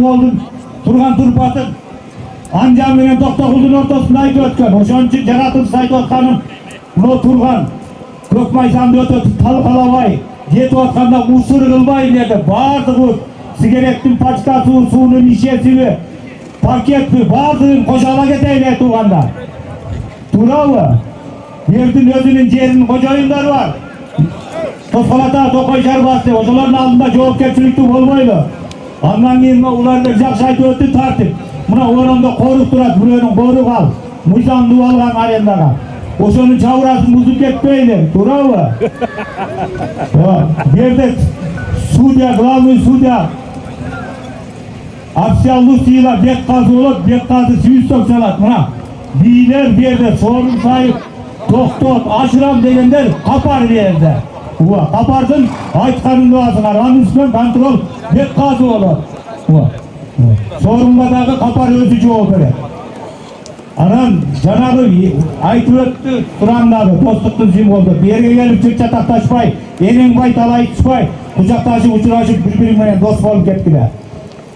Oldun Turgan Turpat'ın Anjam bilen Toktogul'un ortasında aytып ötken. Oşon üçün jaratılış aytып atkanım. Mына Turgan Көкмайсанды өтө талкалабай, жетип атканда усур кылбай деді. Бардыгы сигареттин пачкасы, суунун ишесиби, пакетти бардыгын кошала кетейли турганда. Туурабы? Жердин өзүнүн жеринин кожоюндары бар. Тосқалата, Токой Жарбасы, ошолордун алдында жоопкерчиликтүү болбойлу. Андан кийин уларды жакшы айтып өттү тартип. Мына оромдо корук турат, бирөөнүн коругу ал. Мыйзамдуу алган арендага. Ошонун чабырасын бузуп кетпейли, туурабы? Берде судья, главный судья официалдуу сыйла бек казы болот, бек казы сүйүстөк салат. Мына бийлер берде сорун сайып, токтот, ашырам дегендер капар берди. Капардын айтканын басыңар, анын үстүнөн контроль бек казы болот. Сорунга дагы капар өзү жооп берет. Анан жанагы айтып өттү Турандагы достуктун символу. Берге келип чыр чатакташпай, энең бай талайчпай, кучакташып учурашып бири-бири менен дос болуп кеткиле.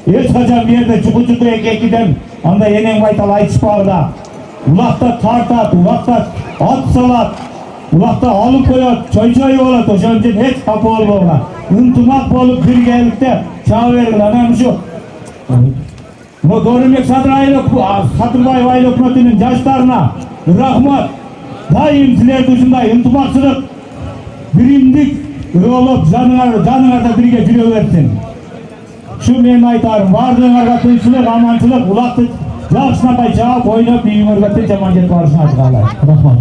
Эч качан берде чуку-чуку эки-экиден андай энең бай талайчпагыда. Улакта тартат, улакта ат салат, улакта алып коет, чой-чой болот. Ошон үчүн эч капа болбогула. Ынтымак болуп биргеликте чаба бергиле. Анан ушу Дорымбек Сатырбаев айыл өкмөтүнүн жаштарына рахмат. Дайым силерди ушундай ынтымакчылык, биримдик болуп жаныңарда бирге жүрө берсин. Ушу менин айтарым. Бардыгыңарга тынччылык, аманчылык, улакты жакшынакай чаап, ойноп, үйүңөргө жаман жетип барышыңарды каалайм. Рахмат.